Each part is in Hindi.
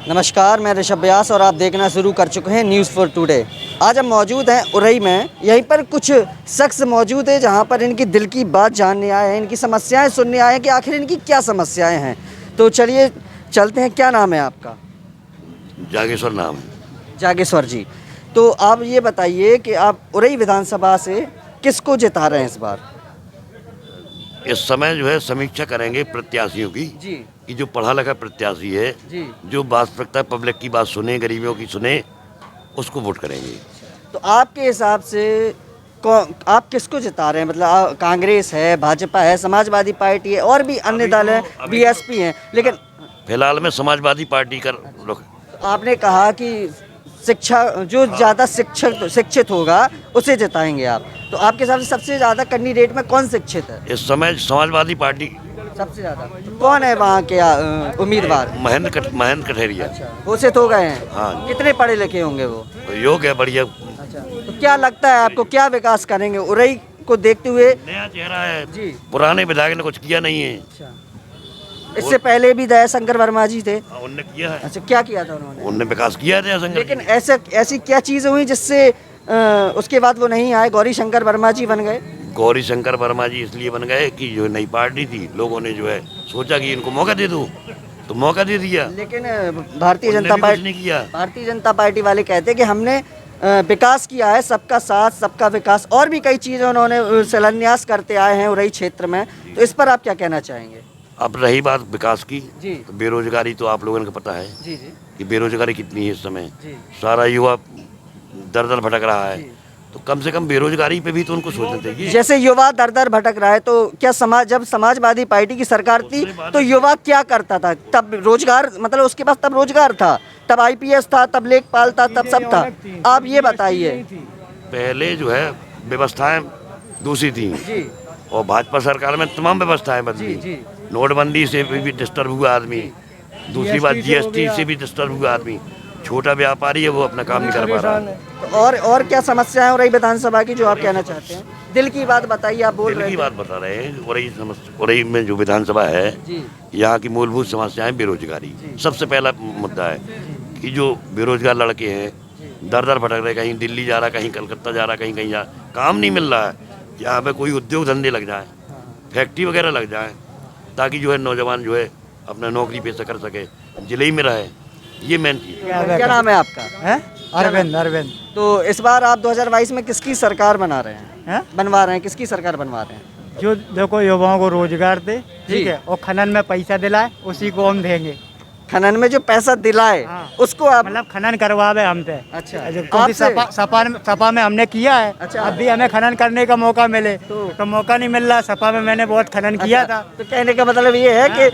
नमस्कार, मैं ऋषभ व्यास और आप देखना शुरू कर चुके हैं न्यूज़ फॉर टुडे। आज हम मौजूद हैं उरई में। यहीं पर कुछ शख्स मौजूद है जहां पर इनकी दिल की बात जानने आए हैं, इनकी समस्याएं सुनने आए हैं कि आखिर इनकी क्या समस्याएं हैं। तो चलिए चलते हैं। क्या नाम है आपका? जागेश्वर नाम है। जागेश्वर जी, तो आप ये बताइए कि आप उरई विधानसभा से किसको जिता रहे हैं इस बार? इस समय जो है समीक्षा करेंगे प्रत्याशियों की जी कि जो पढ़ा लिखा प्रत्याशी है, जी। जो वास्तविकता पब्लिक की बात सुने, गरीबियों की सुने, उसको वोट करेंगे। तो आपके हिसाब से आप किसको जिता रहे हैं? मतलब कांग्रेस है, भाजपा है, समाजवादी पार्टी है और भी अन्य दल हैं, बीएसपी हैं, लेकिन फिलहाल में समाजवादी पार्टी का रुख। आपने कहा कि शिक्षा जो ज़्यादा शिक्षित होगा उसे जिताएंगे आप। तो आपके हिसाब से सबसे ज़्यादा कैंडिडेट में कौन शिक्षित है इस समय समाजवादी पार्टी सबसे ज़्यादा? तो कौन है वहाँ के उम्मीदवार? महेंद्र कठेरिया। घोषित हो गए हैं? हाँ। कितने पढ़े लिखे होंगे वो? योग है, बढ़िया। अच्छा, तो क्या लगता है आपको, क्या विकास करेंगे उरई को देखते हुए? नया चेहरा है जी। पुराने विधायक ने कुछ किया नहीं है। अच्छा, इससे पहले भी दयाशंकर वर्मा जी थे। उनने किया है। अच्छा, क्या किया था उन्होंने? उनने विकास किया है दयाशंकर। लेकिन ऐसी क्या चीज़ हुई जिससे उसके बाद वो नहीं आए, गौरी शंकर वर्मा जी बन गए? गौरी शंकर वर्मा जी इसलिए बन गए कि जो नई पार्टी थी, लोगों ने जो है सोचा कि इनको मौका दे दो, तो मौका दे दिया। लेकिन भारतीय जनता पार्टी वाले कहते हैं कि हमने विकास किया है, सबका साथ सबका विकास, और भी कई चीज़ें उन्होंने शिलान्यास करते आए हैं उरई क्षेत्र में। तो इस पर आप क्या कहना चाहेंगे? अब रही बात विकास की, जी। तो बेरोजगारी तो आप लोगों को पता है जी जी कि बेरोजगारी कितनी है इस समय। जी। सारा युवा दर दर भटक रहा है, तो कम से कम बेरोजगारी पे भी तो उनको सोचना चाहिए। जैसे युवा दर दर भटक रहा है, तो क्या जब समाजवादी पार्टी की सरकार थी तो युवा क्या करता था? तब रोजगार, मतलब उसके पास तब रोजगार था, तब आईपीएस था, तब लेखपाल था, तब सब था। आप ये बताइए। पहले जो है व्यवस्थाएं दूसरी थी जी और भाजपा सरकार में तमाम व्यवस्थाएं बदली। जी। नोटबंदी से भी डिस्टर्ब हुआ आदमी, दूसरी बात जीएसटी से भी डिस्टर्ब हुआ आदमी। छोटा व्यापारी है, वो अपना काम नहीं कर पा रहा है। तो और क्या समस्याएं हो रही विधानसभा की जो आप कहना चाहते हैं? दिल की बात बताइए, आप बोल रहे दिल हैं। की बात बता रहे हैं। उरई में जो विधानसभा है, यहाँ की मूलभूत समस्याएं बेरोजगारी सबसे पहला मुद्दा है कि जो बेरोजगार लड़के हैं दर दर भटक रहे, कहीं दिल्ली जा रहा, कहीं कलकत्ता जा रहा, कहीं कहीं जा, काम नहीं मिल रहा है। यहाँ पे कोई उद्योग धंधे लग जाए, फैक्ट्री वगैरह लग जाए, ताकि जो है नौजवान जो है अपना नौकरी पेशा कर सके, जिले ही में रहे। ये मेन चीज। क्या नाम है आपका? हैं? अरविंद। तो इस बार आप 2022 में किसकी सरकार बनवा रहे हैं? किसकी सरकार बनवा रहे हैं? जो देखो युवाओं को रोजगार दे, ठीक है, और खनन में पैसा दिलाए, उसी को हम देंगे। खनन में जो पैसा दिलाए, हाँ। उसको आप मतलब खनन करवावे हमसे। अच्छा, क्योंकि आपसे? सपा में हमने किया है। अच्छा। अब भी हमें खनन करने का मौका मिले तो मौका नहीं मिल रहा। सपा में मैंने बहुत खनन किया था। तो कहने का मतलब ये है कि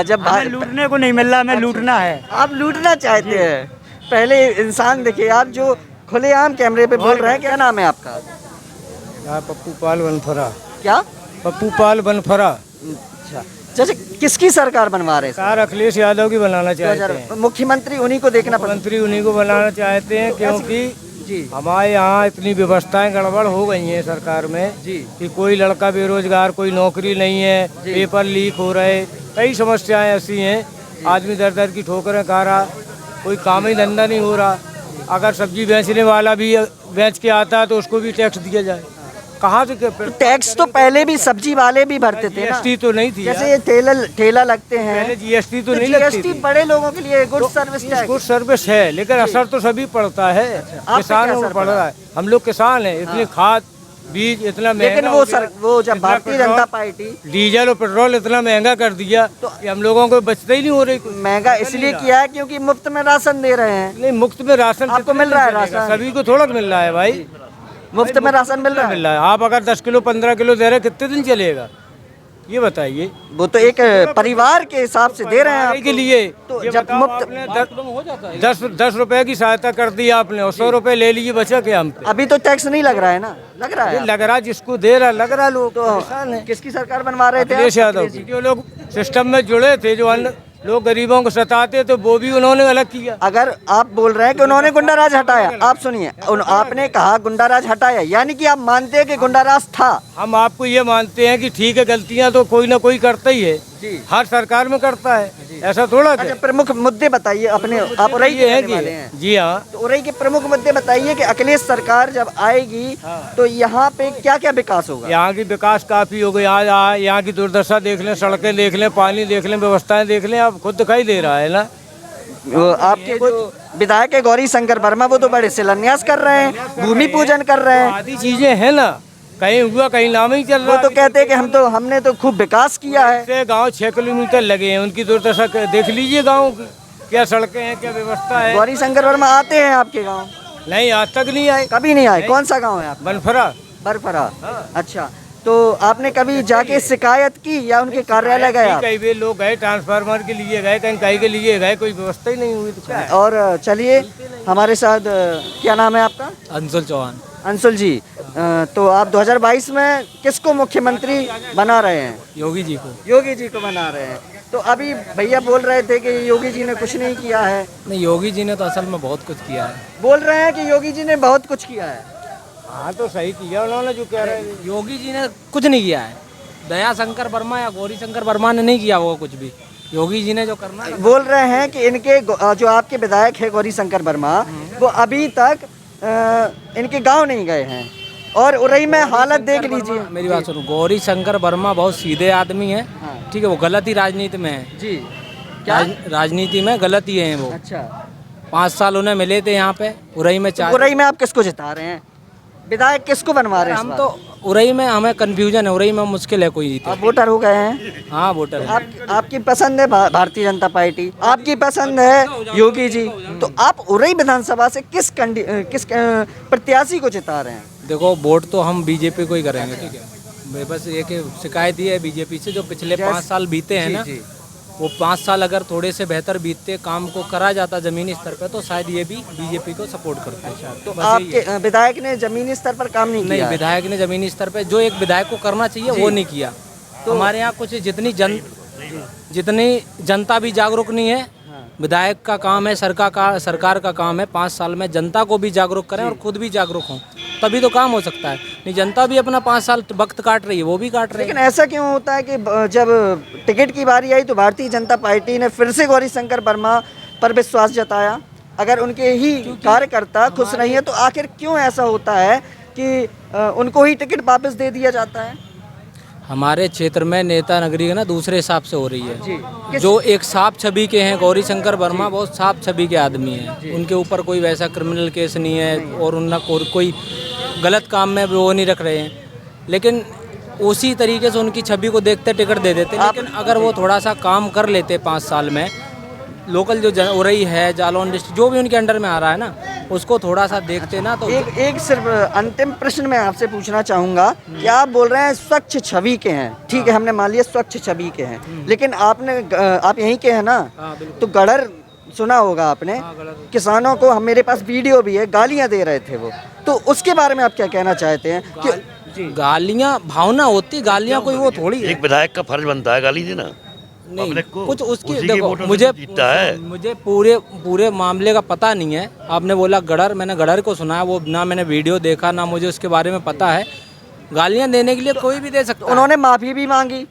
जब हमें लूटने को नहीं मिल रहा, हमें लूटना है। आप लूटना चाहते हैं। पहले इंसान देखिए, आप जो खुलेआम कैमरे पे बोल रहे हैं। क्या नाम है आपका? पप्पू पाल बनफरा। क्या? पप्पू पाल बनफरा। अच्छा, जैसे किसकी सरकार बनवा रहे हैं? सरकार अखिलेश यादव की बनाना चाहते हैं। मुख्यमंत्री उन्हीं को देखना पड़ता मंत्री उन्हीं को बनाना चाहते हैं, क्योंकि जी हमारे यहाँ इतनी व्यवस्थाएं गड़बड़ हो गई हैं सरकार में जी। कि कोई लड़का बेरोजगार, कोई नौकरी नहीं है, पेपर लीक हो रहे, कई समस्याएं ऐसी हैं। आदमी दर दर की ठोकरें खा रहा, कोई काम ही धंधा नहीं हो रहा। अगर सब्जी बेचने वाला भी बेच के आता है तो उसको भी टैक्स दिया जाए। कहाँ से? टैक्स तो पहले भी सब्जी वाले भी भरते थे ना। जीएसटी तो नहीं थी। जैसे ये ठेला लगते हैं, पहले जीएसटी तो नहीं लगती जीएसटी थी। बड़े लोगों के लिए good service tax. Good service है, लेकिन असर तो सभी पड़ता है। किसानों को पड़ रहा है। हम लोग किसान हैं, इतनी खाद बीज इतना महंगा। लेकिन वो जब भारतीय जनता पार्टी डीजल और पेट्रोल इतना महंगा कर दिया तो हम लोगों को बचते ही नहीं हो रही। महंगा इसलिए किया है क्योंकि मुफ्त में राशन दे रहे हैं। नहीं, मुफ्त में राशन आपको मिल रहा है राशन? सभी को थोड़ा मिल रहा है भाई। मुफ्त में राशन मिल रहा है। आप अगर 10 किलो 15 किलो दे रहे, कितने दिन चलेगा ये बताइए? वो तो एक परिवार के हिसाब से दे रहे हैं आपके लिए। तो ये जब बताओ, मुफ्त आपने 10 रुपए की सहायता कर दी आपने और 100 रुपए ले लीजिए, बचा के हम पे। अभी तो टैक्स नहीं लग रहा है ना? लग रहा है। लग रहा, जिसको दे रहा लग रहा। लोग तो किसान है। किसकी सरकार बनवा रहे थे? अखिलेश यादव की। जो लोग सिस्टम में जुड़े थे, जो अन्य लोग गरीबों को सताते, तो वो भी उन्होंने अलग किया। अगर आप बोल रहे हैं कि उन्होंने गुंडाराज हटाया, आप सुनिए, आपने कहा गुंडाराज हटाया, यानी कि आप मानते हैं कि गुंडाराज था? हम आपको ये मानते हैं कि ठीक है, गलतियां तो कोई ना कोई करता ही है, जी। हर सरकार में करता है, ऐसा थोड़ा अच्छा, है। प्रमुख मुद्दे बताइए अपने, आप उरई के ये है रहने वाले हैं। कि जी हाँ, तो उरई के प्रमुख मुद्दे बताइए कि अखिलेश सरकार जब आएगी तो यहाँ पे क्या क्या विकास होगा। यहाँ की विकास काफी हो गई। यहाँ की दुर्दशा देख लें, सड़कें देख लें, पानी देख लें, व्यवस्थाएं देख लें, अब खुद दिखाई दे रहा है ना। वो आपके जो विधायक है गौरी शंकर वर्मा, वो तो बड़े शिलान्यास कर रहे हैं, भूमि पूजन कर रहे हैं। आदि चीजें हैं ना, कहीं हुआ कहीं नाम ही चल वो रहा तो कहते हैं कि हमने तो खूब विकास किया है। है। गांव 6 किलोमीटर लगे हैं, उनकी दुर्दशा देख लीजिए गाँव की, क्या सड़कें हैं, क्या व्यवस्था है। गौरी शंकर वर्मा आते हैं आपके गाँव? नहीं, आज तक नहीं आए। कभी नहीं आए। कौन सा गाँव है आप? बनफरा। बरफरा। अच्छा, तो आपने कभी जाके शिकायत की या उनके कार्यालय गए आप? कई भी लोग गए, ट्रांसफार्मर के लिए गए, कहीं कहीं के लिए गए, कोई व्यवस्था ही नहीं हुई तो क्या है? और चलिए हमारे साथ, क्या नाम है आपका? अंशुल चौहान। अंशुल जी, तो आप 2022 में किसको मुख्यमंत्री बना रहे हैं? योगी जी को। योगी जी को बना रहे हैं। तो अभी भैया बोल रहे थे कि योगी जी ने कुछ नहीं किया है। नहीं, योगी जी ने तो असल में बहुत कुछ किया है। बोल रहे हैं कि योगी जी ने बहुत कुछ किया है। हाँ, तो सही किया उन्होंने जो कह रहे हैं। योगी जी ने कुछ नहीं किया है। दया शंकर वर्मा या गौरी शंकर वर्मा ने नहीं किया वो कुछ भी। योगी जी ने जो करना है। बोल रहे हैं कि इनके जो आपके विधायक है गौरी शंकर वर्मा, वो अभी तक इनके गांव नहीं गए हैं और उरई में हालत देख लीजिए। मेरी बात सुनो, गौरी शंकर वर्मा बहुत सीधे आदमी है। ठीक है, वो गलत ही राजनीति में है जी। क्या? राजनीति में गलत ही है वो। अच्छा, 5 साल उन्हें मिले थे यहाँ पे उरई में। 4 उरई में आप किसको जिता रहे हैं? विधायक किसको बनवा रहे हैं? हम तो उरई में हमें कंफ्यूजन है, उरई में मुश्किल है कोई जीते। आप वोटर हो गए हैं? हाँ, वोटर है। आपकी पसंद है भारतीय जनता पार्टी, आपकी पसंद है योगी जी, तो आप उरई विधानसभा से किस प्रत्याशी को जिता रहे हैं? देखो, वोट तो हम बीजेपी को ही करेंगे। ठीक है, बस ये कि शिकायत ये है बीजेपी से, जो पिछले 5 साल बीते हैं ना, वो 5 साल अगर थोड़े से बेहतर बीतते, काम को करा जाता जमीनी स्तर पे, तो शायद ये भी बीजेपी को सपोर्ट करते हैं। तो आपके विधायक ने जमीनी स्तर पर काम नहीं किया? नहीं, विधायक ने जमीनी स्तर पे जो एक विधायक को करना चाहिए वो नहीं किया। तो हमारे यहाँ कुछ जितनी जनता भी जागरूक नहीं है। विधायक का काम है, सरकार का काम है 5 साल में जनता को भी जागरूक करें और खुद भी जागरूक हों, तभी तो काम हो सकता है। नहीं, जनता भी अपना 5 साल वक्त काट रही है, वो भी काट रही है। लेकिन ऐसा क्यों होता है कि जब टिकट की बारी आई तो भारतीय जनता पार्टी ने फिर से गौरी शंकर वर्मा पर विश्वास जताया? अगर उनके ही कार्यकर्ता खुश नहीं है तो आखिर क्यों ऐसा होता है कि उनको ही टिकट वापस दे दिया जाता है? हमारे क्षेत्र में नेता नगरी है ना दूसरे हिसाब से हो रही है जी। जो एक साफ छवि के हैं, गौरी शंकर वर्मा बहुत साफ छवि के आदमी हैं। उनके ऊपर कोई वैसा क्रिमिनल केस नहीं है और उनका कोई गलत काम में वो नहीं रख रहे हैं, लेकिन उसी तरीके से उनकी छवि को देखते टिकट दे देते। लेकिन अगर वो थोड़ा सा काम कर लेते 5 साल में, लोकल जो उरई है, जालौन डिस्ट्रिक्ट जो भी उनके अंडर में आ रहा है ना, उसको थोड़ा सा देखते ना तो। एक सिर्फ अंतिम प्रश्न मैं आपसे पूछना चाहूँगा कि आप बोल रहे हैं स्वच्छ छवि के हैं, ठीक है, हमने मान लिया स्वच्छ छवि के हैं, लेकिन आप यहीं के हैं ना, तो गड़र सुना होगा आपने, किसानों को, हम मेरे पास वीडियो भी है, गालियाँ दे रहे थे वो, तो उसके बारे में आप क्या कहना चाहते हैं? कि गालियाँ भावना होती, गालियाँ कोई वो थोड़ी है। एक विधायक का फर्ज बनता है गाली देना। नहीं, पब्लिक को कुछ उसकी उसी के देखो, वोटों से मुझे जीतता है। मुझे पूरे मामले का पता नहीं है। आपने बोला गड़र, मैंने गड़र को सुना है, वो ना मैंने वीडियो देखा ना मुझे उसके बारे में पता है। गालियां देने के लिए कोई भी दे सकता है। उन्होंने माफी भी मांगी,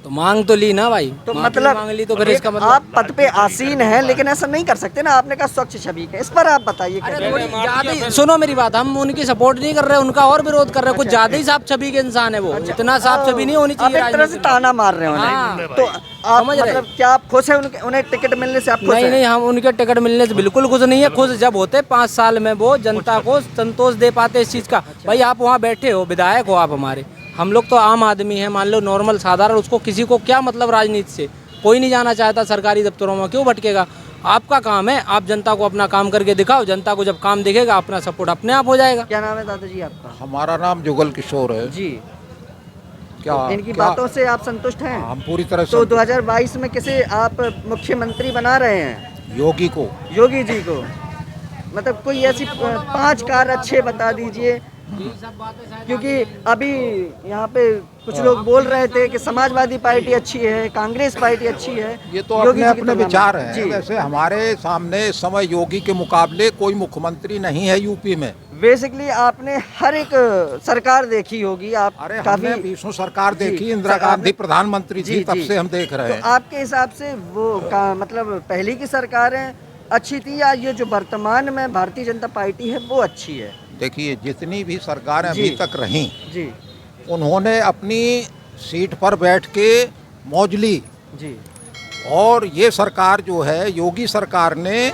तो मांग तो ली ना भाई, तो माफी मतलब मांग ली तो फिर इसका मतलब आप पद पे आसीन हैं, लेकिन ऐसा नहीं कर सकते ना। आपने कहा स्वच्छ छवि का, इस पर आप बताइए। थोड़ी ज्यादा ही सुनो मेरी बात, हम उनकी सपोर्ट नहीं कर रहे, उनका और विरोध कर रहे हैं। कुछ ज्यादा ही साफ छवि के इंसान है वो, इतना साफ छवि नहीं होनी आप चाहिए एक तरह से ताना मार रहे हो हाँ। उन्हें। तो आप समझ रहे मतलब क्या आप खुश हैं उन्हें टिकट मिलने से? आप खुश नहीं हैं? नहीं, हम उनके टिकट मिलने से बिल्कुल खुश नहीं है। खुश जब होते 5 साल में वो जनता को संतोष दे पाते इस चीज़ का। भाई आप वहाँ बैठे हो, विधायक हो आप हमारे, हम लोग तो आम आदमी हैं, मान लो नॉर्मल साधारण, उसको किसी को क्या मतलब राजनीति से? कोई नहीं जाना चाहता सरकारी दफ्तरों में, क्यों भटकेगा? आपका काम है, आप जनता को अपना काम करके दिखाओ, जनता को जब काम दिखेगा अपना सपोर्ट अपने आप हो जाएगा। क्या नाम है दादाजी आपका? हमारा नाम जुगल किशोर है जी। क्या इनकी क्या- बातों से आप संतुष्ट हैं? हम पूरी तरह तो से 2022 में किसे आप मुख्यमंत्री बना रहे हैं? योगी को। योगी जी को। मतलब कोई ऐसी 5 कार्य अच्छे बता दीजिए, क्योंकि अभी यहाँ पे कुछ लोग बोल रहे थे कि समाजवादी पार्टी अच्छी है, कांग्रेस पार्टी अच्छी है। ये तो योगी अपने जी की अपने तुलना में। विचार हैं। जी। वैसे हमारे सामने इस समय योगी के मुकाबले कोई मुख्यमंत्री नहीं है यूपी में। बेसिकली आपने हर एक सरकार देखी होगी, आप अरे हमने काफी 20 सरकार जी, देखी, इंदिरा सरकार गांधी ने- प्रधानमंत्री जी, थी, तब जी। से हम देख रहे तो हैं। आपके हिसाब से मतलब पहली की सरकारें अच्छी थी या ये जो वर्तमान में भारतीय जनता पार्टी है वो अच्छी है? देखिए, जितनी भी सरकारें जी। अभी तक रहीं, जी उन्होंने अपनी सीट पर बैठ के मौज ली। जी और ये सरकार जो है, योगी सरकार ने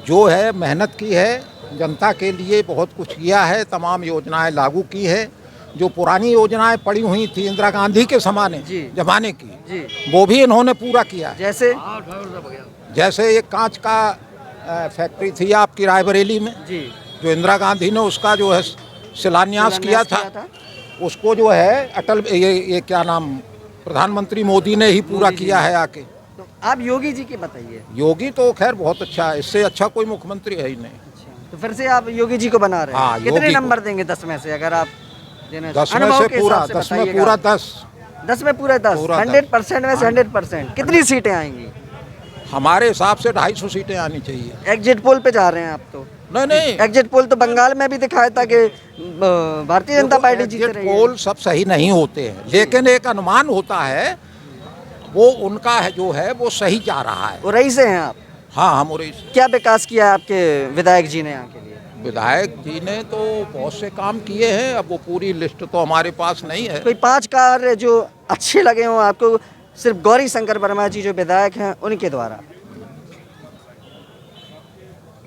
जो है मेहनत की है, जनता के लिए बहुत कुछ किया है, तमाम योजनाएं लागू की है। जो पुरानी योजनाएं पड़ी हुई थी इंदिरा गांधी के जी। जमाने की, जी वो भी इन्होंने पूरा किया है। जैसे जैसे एक कांच का फैक्ट्री थी आपकी रायबरेली में, जी जो इंदिरा गांधी ने उसका जो है शिलान्यास किया था, उसको जो है अटल ये क्या नाम, प्रधानमंत्री मोदी ने ही पूरा मोदी जी किया ने। है आके। तो आप योगी जी की बताइए। योगी तो खैर बहुत अच्छा है, इससे अच्छा कोई मुख्यमंत्री है ही नहीं। तो फिर से आप योगी जी को बना रहे हैं? हाँ, कितने योगी को। नंबर देंगे 10 में से, अगर आप देना 10 में अनुभव से के पूरा, हिसाब से 10 में बताइएगा। पूरा 10। 10 में पूरा 10, पूरा 100% में से 100%। कितनी सीटें आएंगी? हमारे हिसाब से 250 सीटें आनी चाहिए। एग्जिट पोल पे जा रहे हैं आप तो? नहीं एग्जिट पोल तो बंगाल में भी दिखाया था कि भारतीय जनता पार्टी जीत एग्जिट रही है। पोल सब सही नहीं होते हैं, लेकिन एक अनुमान होता है, वो उनका है जो है वो सही जा रहा है। उरई से हैं आप? हाँ, हम उरई से। क्या विकास किया है आपके विधायक जी ने यहाँ के लिए? विधायक जी ने तो बहुत से काम किए हैं, अब वो पूरी लिस्ट तो हमारे पास नहीं है। कोई 5 कार्य जो अच्छे लगे हों आपको, सिर्फ गौरी शंकर वर्मा जी जो विधायक हैं उनके द्वारा?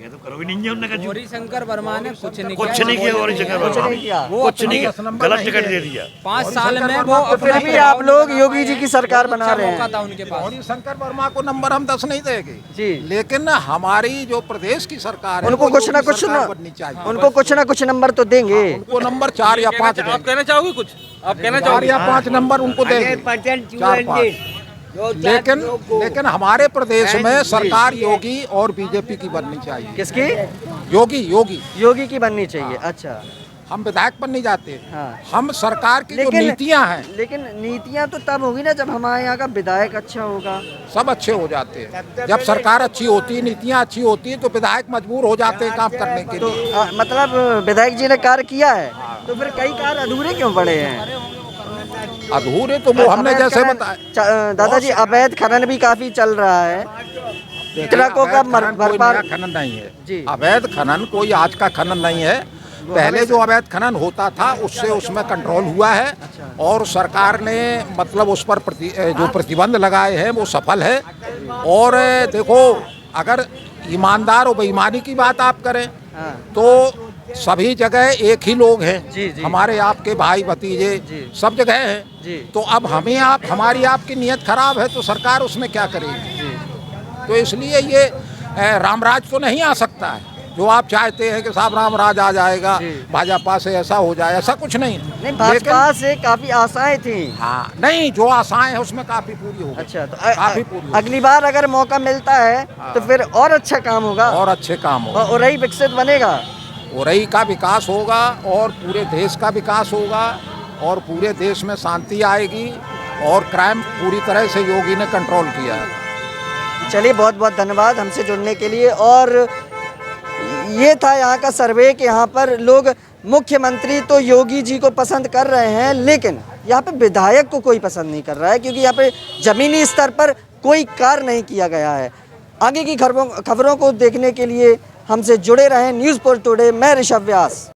ये तो करो भी नहीं है उन्होंने कहा, गौरी शंकर वर्मा ने कुछ नहीं कुछ नहीं किया गौरी शंकर कुछ वर्मा नहीं किया। वो कुछ नहीं अपनी किया, गलत टिकट दे दिया। 5 साल में वो तो फिर अपना भी आप लोग योगी जी की सरकार बहुत बना अच्छा रहे मौका हैं। था उनके पास। गौरी शंकर वर्मा को नंबर हम 10 नहीं देंगे जी। लेकिन हमारी जो प्रदेश की सरकार है, उनको वो कुछ ना योगी कुछ सरकार ना बननी चाहिए। उनको कुछ ना कुछ नंबर तो देंगे। उनको नंबर 4 या 5 देंगे। कहना चाहोगे कुछ? आप कहना 4 या 5 नंबर उनको देंगे, 4-5। लेकिन हमारे प्रदेश में सरकार योगी और बीजेपी की बननी चाहिए। किसकी? योगी योगी योगी की बननी चाहिए। अच्छा, हम विधायक बनने जाते हैं, हाँ। हम सरकार की जो लेकिन नीतियां हैं, लेकिन नीतियां तो तब होगी ना जब हमारे यहाँ का विधायक अच्छा होगा। सब अच्छे हो जाते हैं। जब सरकार अच्छी होती है, नीतियां अच्छी होती है, तो विधायक मजबूर हो जाते हैं काम करने के तो लिए। मतलब विधायक जी ने कार्य किया है, तो फिर कई कार्य अधूरे क्यों पड़े हैं? अधूरे तो वो हमने अवैध जैसे खनन- बताया। दादाजी, अवैध खनन भी काफी चल रहा है। देखिए, ट्रकों का अवैध खनन कोई भरपार- नया खनन नहीं है। जी। अवैध खनन कोई आज का खनन नहीं है। पहले जो अवैध खनन होता था उससे उसमें कंट्रोल हुआ है, और सरकार ने मतलब उस पर जो प्रतिबंध लगाए हैं वो सफल है। और देखो, अगर ईमानदार और बेईमानी की बात आप करें हाँ। तो सभी जगह एक ही लोग हैं। जी, जी। हमारे आपके भाई भतीजे जी। सब जगह हैं। जी। तो अब हमारी आपकी नीयत खराब है तो सरकार उसमें क्या करेगी? तो इसलिए ये रामराज तो नहीं आ सकता है। जो आप चाहते हैं कि साहब रामराज आ जाएगा, जी। भाजपा से ऐसा हो जाए, ऐसा कुछ नहीं है। नहीं, भाजपा से काफी आशाएं थी। हाँ, नहीं, जो आशाएं हैं उसमें काफी पूरी हो गई। अच्छा, तो काफी पूरी हो अगली बार अगर मौका मिलता है तो फिर और अच्छा काम होगा गई। और अच्छे काम हो, और उरई विकसित बनेगा। उरई का विकास होगा और पूरे देश का विकास होगा, और पूरे देश में शांति आएगी, और क्राइम पूरी तरह से योगी ने कंट्रोल किया है। चलिए, बहुत बहुत धन्यवाद हमसे जुड़ने के लिए। और ये था यहाँ का सर्वे कि यहाँ पर लोग मुख्यमंत्री तो योगी जी को पसंद कर रहे हैं, लेकिन यहाँ पे विधायक को कोई पसंद नहीं कर रहा है, क्योंकि यहाँ पे ज़मीनी स्तर पर कोई कार्य नहीं किया गया है। आगे की खबरों को देखने के लिए हमसे जुड़े रहें। न्यूज़4 टुडे, मैं ऋषभ व्यास।